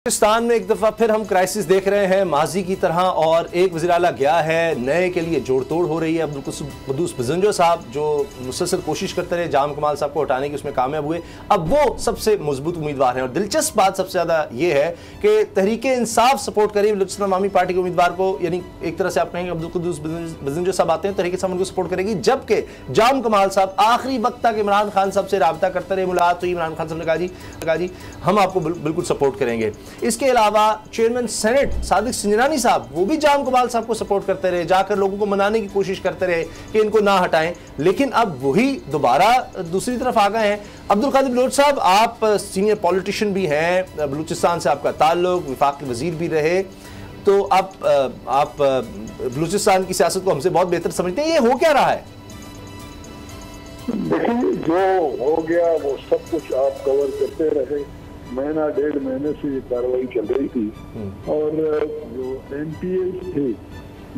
पाकिस्तान में एक दफा फिर हम क्राइसिस देख रहे हैं माजी की तरह, और एक वज़ीर आला गया है, नए के लिए जोड़ तोड़ हो रही है। अब्दुल कुद्दूस बजंजो साहब जो मुसलसल कोशिश करते रहे जाम कमाल साहब को हटाने की, उसमें कामयाब हुए, अब वो सबसे मजबूत उम्मीदवार हैं। और दिलचस्प बात सबसे ज़्यादा ये है कि तहरीक इंसाफ सपोर्ट करी बलूचिस्तान अवामी पार्टी के उम्मीदवार को, यानी एक तरह से आप कहेंगे अब्दुल कुद्दूस बजंजो साहब आते हैं, तहरीक इंसाफ उनको सपोर्ट करेगी, जबकि जाम कमाल साहब आखिरी वक्त तक इमरान खान साहब से रब्ता करते रहे, मुलाकात हुई, इमरान खान साहब ने कहा जी हम आपको बिल्कुल सपोर्ट करेंगे। इसके अलावा चेयरमैन सेनेट सादिक सिंजरानी साहब, वो भी जाम कमाल साहब को सपोर्ट करते रहे, जाकर लोगों को मनाने की कोशिश करते रहे कि इनको ना हटाएं, लेकिन अब वही दोबारा दूसरी तरफ आ गए हैं। अब्दुल कादिर बलोच साहब, आप सीनियर पॉलिटिशियन भी हैं, बलूचिस्तान से आपका ताल्लुक, वफाकी वजीर भी रहे, तो आप बलूचिस्तान की सियासत को हमसे बहुत बेहतर समझते हैं, ये हो क्या रहा है? देखिए, जो हो गया वो सब कुछ आप कवर करते रहे। महीना डेढ़ महीने से ये कार्रवाई चल रही थी, और जो MPs थे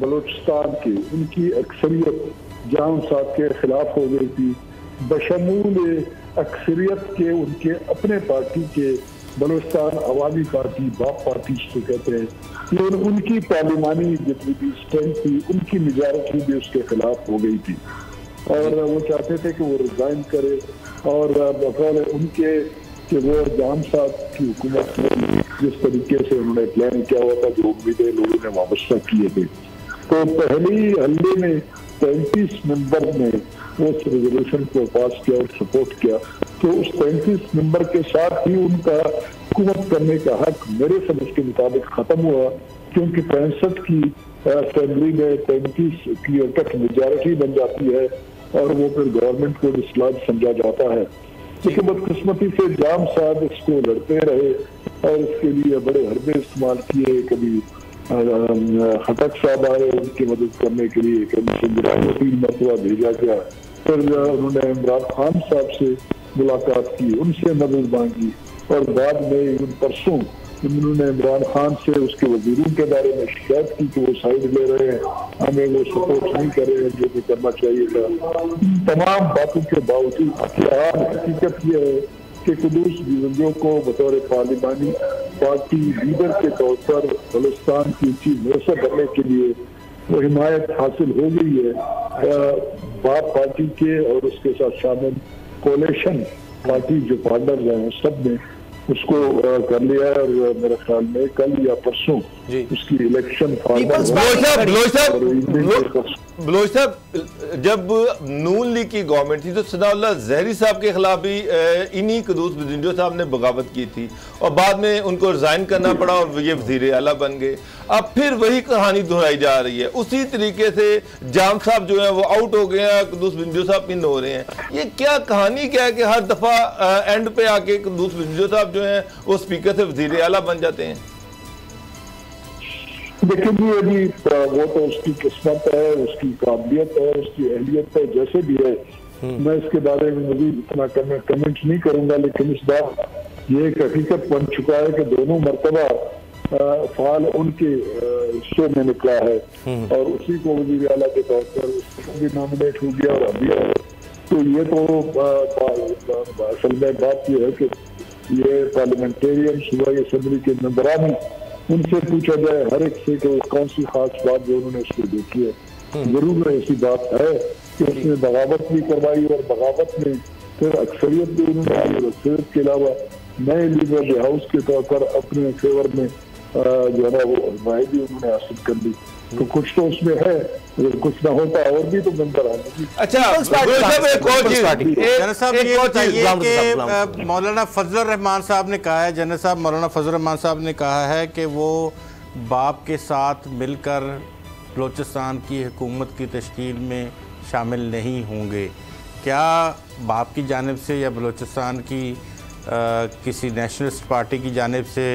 बलूचिस्तान के, उनकी अक्सरियत जाम साहब के खिलाफ हो गई थी, बशमूल अक्सरियत के उनके अपने पार्टी के बलूचिस्तान अवामी पार्टी, बाप पार्टी जिसको कहते हैं, लेकिन उनकी पार्लिमानी जितनी भी स्ट्रेंथ थी, उनकी मेजॉरिटी भी उसके खिलाफ हो गई थी, और वो चाहते थे कि वो रिजाइन करे, और बकौल उनके कि वो जाम साहब की हुकूमत में जिस तरीके से उन्होंने प्लान किया हुआ था, जो उम्मीदें लोगों ने वाबस्ता किए थे, तो पहले ही हल्ले में 35 मेंबर ने उस रेजोल्यूशन को पास किया और सपोर्ट किया। तो उस 35 मेंबर के साथ ही उनका हुकूमत करने का हक मेरे समझ के मुताबिक खत्म हुआ, क्योंकि 65 की असेंबली में 35 की तक मेजॉरिटी बन जाती है, और वो फिर गवर्नमेंट को डिसलॉज समझा जाता है। लेकिन बदकिस्मती से जाम साहब इसको लड़ते रहे, और इसके लिए बड़े हरबे इस्तेमाल किए। कभी खटक साहब आए उनकी मदद करने के लिए, कभी सिंजरानी को 3 मरतबा भेजा गया, फिर उन्होंने इमरान खान साहब से मुलाकात की, उनसे मदद मांगी, और बाद में उन परसों उन्होंने इमरान खान से उसके वजीरों के बारे में शिकायत की कि वो साइड ले रहे हैं, हमें वो सपोर्ट नहीं कर रहे हैं जो भी करना चाहिए था। तमाम बातों के बावजूद हकीकत यह है कि कुद्दूस बजंजो को बतौर पार्लिमानी पार्टी लीडर के तौर पर बलूचिस्तान की चीज मैसर करने के लिए वो हिमायत हासिल हो गई है। बाप पार्टी के और उसके साथ शामिल कोलेशन पार्टी जो पार्टनर हैं सब ने उसको कर लिया है, और मेरे ख्याल में कल या परसों उसकी इलेक्शन बलोच साहब, जब नून लीग की गवर्नमेंट थी तो सनाउल्लाह जहरी साहब के खिलाफ भी इन्हीं कुद्दूस बजंजो साहब ने बगावत की थी, और बाद में उनको रिजाइन करना पड़ा और ये वजीर आला बन गए। अब फिर वही कहानी दोहराई जा रही है। उसी तरीके से जाम साहब जो है वो आउट हो गए हैं, कुद्दूस बजंजो साहब इन हो रहे हैं। ये क्या कहानी क्या है कि हर दफा एंड पे आके कुद्दूस बजंजो साहब जो है वो स्पीकर से वजीर आला बन जाते हैं? देखिए, अभी वो तो उसकी किस्मत है, उसकी काबिलियत है, उसकी अहलियत है, जैसे भी है। मैं इसके बारे में मज़ीद इतना कमेंट नहीं करूंगा, लेकिन इस बार ये एक हकीकत बन चुका है कि दोनों मरतबा फाल उनके हिस्सों में निकला है, और उसी को वज़ीर आला के तौर पर उसको भी नॉमिनेट हो गया और अभी। तो ये तो असल में बात यह है कि ये पार्लियामेंटेरियन सूबाई असेंबली के मेंबरान, उनसे पूछा जाए हर एक से कि कौन सी खास बात जो उन्होंने उसको देखी है। जरूर ऐसी बात है कि उसने बगावत भी करवाई, और बगावत में फिर अक्सरियत भी उन्होंने आई, और अक्सरियत के अलावा नए लीडर हाउस के तौर पर अपने फेवर में जो है ना वो राय भी उन्होंने हासिल कर ली। तो कुछ तो उसमें है, कुछ ना होता और भी तो बनकर आने। अच्छा, मौलाना फजलुर रहमान साहब ने कहा है, जनरल साहब मौलाना फजलुर रहमान साहब ने कहा है कि वो बाप के साथ मिलकर बलूचिस्तान की हुकूमत की तश्कील में शामिल नहीं होंगे। क्या बाप की जानिब से या बलूचिस्तान की किसी नेशनलिस्ट पार्टी की जानिब से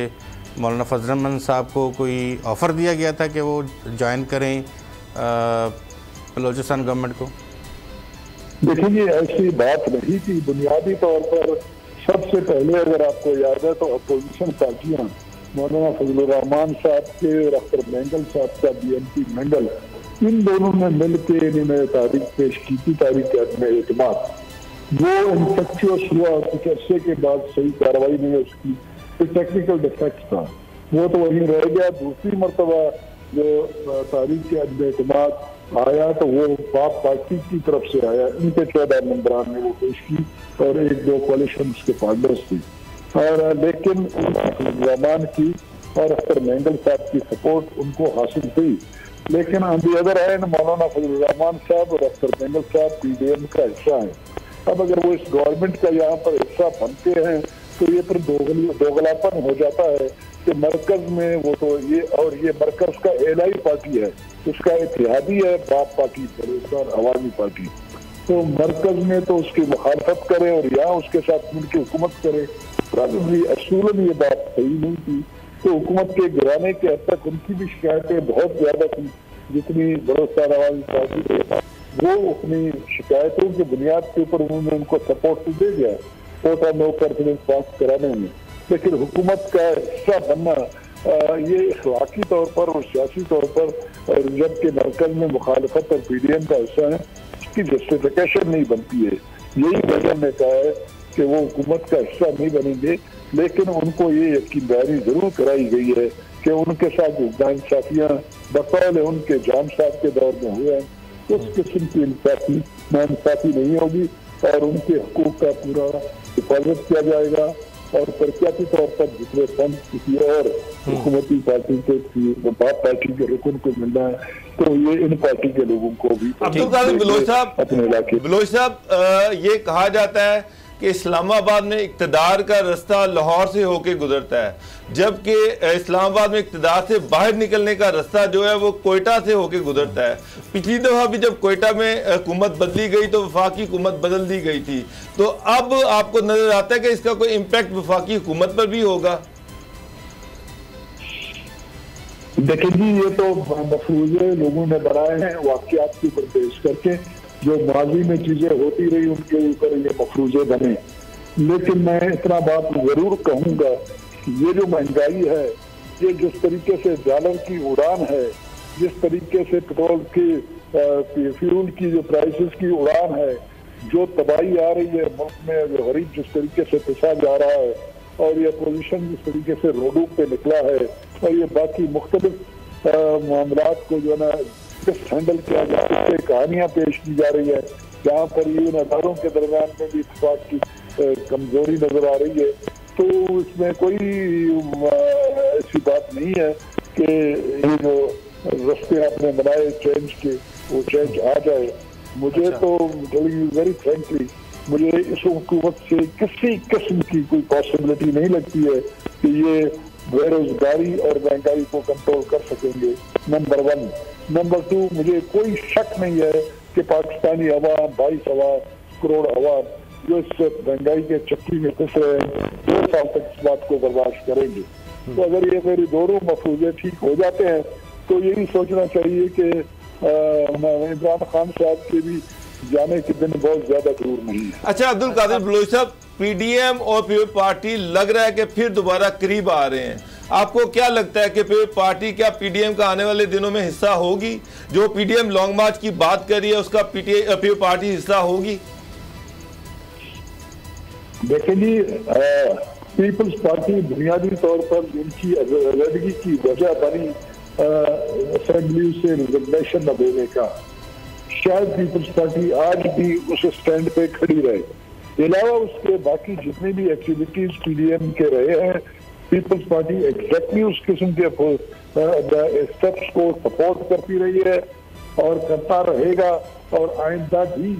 मौलाना फजलुर रहमान साहब को कोई ऑफ़र दिया गया था कि वो ज्वाइन करें बलूचिस्तान गवर्नमेंट को? देखिए, ऐसी बात नहीं थी। बुनियादी तौर पर सबसे पहले अगर आपको याद है तो अपोजिशन पार्टियां मौलाना फजलुर रहमान साहब के और अख्तर मेंगल साहब का BNP मंडल, इन दोनों ने मिलकर इन्होंने तारीख पेश की थी, तारीख में एतमाद वो इन्फेक्चुअस हुआ। कुछ अर्से के बाद सही कार्रवाई नहीं उसकी, टेक्निकल डिफेक्ट था, वो तो वहीं रह गया। दूसरी मरतबा जो तारीख के अदम-ए-एतमाद आया तो वो बाप पार्टी की तरफ से आया, इनके 14 मेंबरान ने वो पेश की और 1-2 कोalition के पार्टनर्स थी। और लेकिन रहमान की और अख्तर मेंगल साहब की सपोर्ट उनको हासिल हुई। लेकिन ऑन दी अदर हैंड मौलाना फजल रहमान साहब और अख्तर मेंगल साहब PDM का हिस्सा है। अब अगर वो इस गवर्नमेंट का यहाँ पर हिस्सा बनते हैं तो ये फिर दोगलापन हो जाता है कि मरकज में वो तो ये, और ये मरकज का एलाई पार्टी है, उसका इत्तेहादी है बाप पार्टी बलूचिस्तान अवामी पार्टी, तो मरकज में तो उसकी मुखालफत करे और यहाँ उसके साथ मिलकर हुकूमत करे। प्रॉब्लली असूलन ये बात सही नहीं थी। तो हुकूमत के गिराने के हद तक उनकी भी शिकायतें बहुत ज्यादा थी, जितनी बलूचिस्तान अवामी पार्टी है वो अपनी शिकायतों की बुनियाद के ऊपर उन्होंने उनको सपोर्ट तो दे दिया कोर्ट ऑफ नो कॉन्फिडेंस पास कराने में। लेकिन हुकूमत का हिस्सा बनना ये अखलाकी तौर पर और सियासी तौर पर, और जबकि मरकज में मुखालफत और PDM का हिस्सा है, इसकी जस्टिफिकेशन नहीं बनती है। यही वजह ने कहा है कि वो हुकूमत का हिस्सा नहीं बनेंगे, लेकिन उनको ये यकीनदारी जरूर कराई गई है कि उनके साथ नाइंसाफियाँ बकौल उनके जाम साहब के दौर में हुए हैं, उस किस्म की नाइंसाफी नहीं होगी और उनके हकूक का पूरा हिफाजत किया जाएगा। और प्रख्याति तौर पर जितने फंड किसी और हुकूमती पार्टी के बाप पार्टी के रुकन को मिलना है तो ये इन पार्टी के लोगों को भी अब्दुल कादिर बलोच साहब, अपने इलाके बलोच साहब ये कहा जाता है कि इस्लामाबाद में इक़्तिदार का रास्ता लाहौर से होके गुजरता है, जबकि इस्लामाबाद में इक़्तिदार से बाहर निकलने का रास्ता जो है वो कोयटा से होके गुजरता है। पिछली दफ़ा भी जब कोयटा में हुकूमत बदली गई तो वफाकी हुकूमत बदल दी गई थी, तो अब आपको नजर आता है कि इसका कोई इम्पैक्ट वफाकी हुकूमत पर भी होगा? देखिए जी, ये तो मफरूजे लोगों ने बनाए हैं वाक़यात के ऊपर पेश करके, जो माजी में चीजें होती रही उनके ऊपर ये मफरूजे बने। लेकिन मैं इतना बात जरूर कहूंगा कि ये जो महंगाई है, ये जिस तरीके से डॉलर की उड़ान है, जिस तरीके से पेट्रोल की फ्यूल की जो प्राइसेस की उड़ान है, जो तबाही आ रही है मुल्क में, जो गरीब जिस तरीके से पिसा जा रहा है, और ये अपोजिशन जिस तरीके से रोडों पे निकला है, और ये बाकी मुख्तलिफ मामलात को जो है ना हैंडल किया जा रहा है, कहानियां पेश की जा रही है, जहाँ पर ये अदारों के दरमियान में भी इत्तेफाक की कमजोरी नजर आ रही है। तो इसमें कोई ऐसी बात नहीं है कि ये जो रास्ते आपने बनाए चेंज के, वो चेंज आ जाए। मुझे तो वेरी फ्रेंकली मुझे इस हुकूमत से किसी किस्म की कोई पॉसिबिलिटी नहीं लगती है कि ये बेरोजगारी और महंगाई को कंट्रोल कर सकेंगे, नंबर 1। नंबर 2, मुझे कोई शक नहीं है कि पाकिस्तानी अवाम 22 करोड़ अवाम जो इस महंगाई के चक्की में फंस रहे हैं 2 साल तक इस बात को बर्दाश्त करेंगे। तो अगर ये मेरी दोनों मफरूजे ठीक हो जाते हैं तो यही सोचना चाहिए कि इमरान खान साहब के भी जाने के दिन बहुत ज्यादा दूर नहीं है। अच्छा अब्दुल कादिर बलोच साहब, PDM और पीपल्स पार्टी लग रहा है कि फिर दोबारा करीब आ रहे हैं। आपको क्या लगता है कि पीपल्स पार्टी क्या PDM का आने वाले दिनों में हिस्सा होगी? जो PDM लॉन्ग मार्च की बात कर रही है उसका पीपल्स पार्टी हिस्सा होगी? देखिए जी, पीपल्स पार्टी बुनियादी तौर पर जिनकी अलहदगी की वजह बनी असेंबली से रिजर्वेशन न देने का, शायद पीपल्स पार्टी आज भी उस स्टैंड पे खड़ी रहे। अलावा उसके बाकी जितनी भी एक्टिविटीज PDM के रहे हैं, पीपल्स पार्टी एग्जैक्टली उस किस्म के स्टेप्स को सपोर्ट करती रही है और करता रहेगा। और आइंदा भी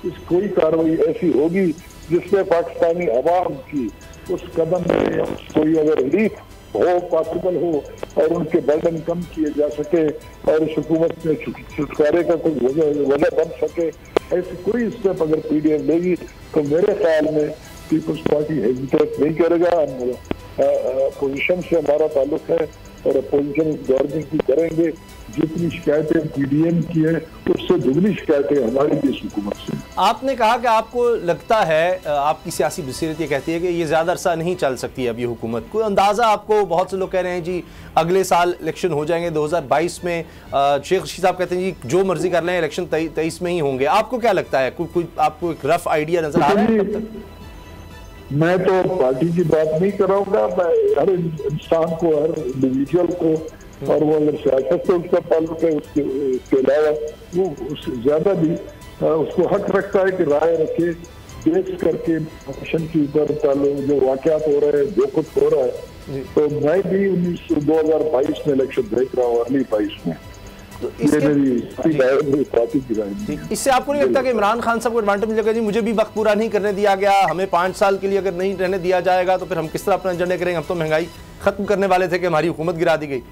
इस कोई कार्रवाई ऐसी होगी जिसमें पाकिस्तानी अवाम की उस कदम में कोई अगर रिलीफ हो, पॉसिबल हो और उनके बर्डन कम किए जा सके और इस हुकूमत में छुटकारे का कोई वजह बन सके, ऐसी कोई स्टेप अगर PDM लेगी तो मेरे ख्याल में पीपल्स पार्टी हेजिटेट नहीं करेगा। अपोजिशन से हमारा ताल्लुक है और अपोजिशन इस गवर्नमेंट की करेंगे। जितनी शिकायतें PDM की है उससे दुगनी शिकायतें हमारी भी इस हुकूमत से। आपने कहा कि आपको लगता है, आपकी सियासी बसीरत ये कहती है कि ये ज़्यादा अरसा नहीं चल सकती अब ये हुकूमत। कोई अंदाज़ा आपको? बहुत से लोग कह रहे हैं जी अगले साल इलेक्शन हो जाएंगे 2022 में। शेख रशीद साहब कहते हैं जी जो मर्जी कर लें इलेक्शन 23 में ही होंगे। आपको क्या लगता है? कोई आपको एक रफ आइडिया नजर आ रहा है? मैं तो पार्टी की बात नहीं कराऊंगा, मैं हर इंसान को, हर इंडिविजुअल को, और वो अगर सियासत से उसका ताल्लुक है, उसके अलावा वो उससे ज्यादा भी उसको हक रखता है कि राय रखे, देख करके मिशन के ऊपर जो वाकयात हो रहे हैं, जो कुछ हो रहा है। तो मैं भी 2022 में इलेक्शन देख रहा हूँ, अर्ली 22 में। तो इससे आपको नहीं लगता कि इमरान खान साहब को एडवांटेज मिलेगा? जी मुझे भी वक्त पूरा नहीं करने दिया गया, हमें 5 साल के लिए अगर नहीं रहने दिया जाएगा तो फिर हम किस तरह अपना एजेंडे करेंगे? हम तो महंगाई खत्म करने वाले थे कि हमारी हुकूमत गिरा दी गई।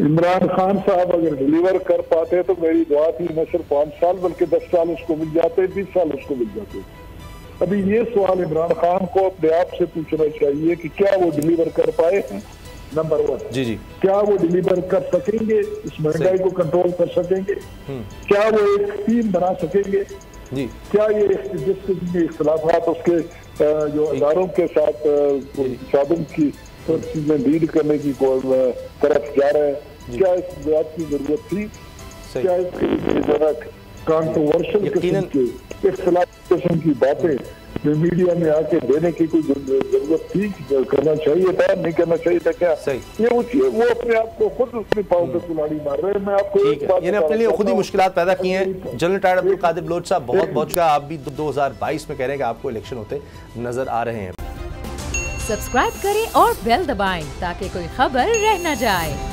इमरान खान साहब अगर डिलीवर कर पाते तो मेरी दुआ थी न सिर्फ 5 साल बल्कि 10 साल उसको मिल जाते, 20 साल उसको मिल जाते। अभी ये सवाल इमरान खान को अपने आप से पूछना चाहिए कि क्या वो डिलीवर कर पाए हैं? नंबर 1, जी क्या वो डिलीवर कर सकेंगे, इस महंगाई को कंट्रोल कर सकेंगे? क्या वो एक टीम बना सकेंगे? जी क्या ये जिस किस्म के इख्तिलाफात उसके जो अदारों के साथ साधन की चीजें लीड करने की तरफ जा रहे हैं, क्या इस बात की जरूरत थी? क्या इसकी कॉन्ट्रोवर्शियल किस्म के इख्तिलाफ किस्म की बातें मीडिया में आके देने की कोई जरूरत थी? करना चाहिए था, नहीं करना चाहिए था क्या? ये वो अपने आप को खुद अपने पाँव पे कुल्हाड़ी मार रहे हैं। मैं आपको एक बात ये अपने लिए खुद ही मुश्किलात पैदा की हैं। जनरल रिटायर्ड अब्दुल कादिर बलोच साहब, बहुत बहुत शुक्रिया। आप भी 2022 में कह रहे हैं कि आपको इलेक्शन होते नजर आ रहे हैं। सब्सक्राइब करें और बेल दबाएं ताकि कोई खबर रह न जाए।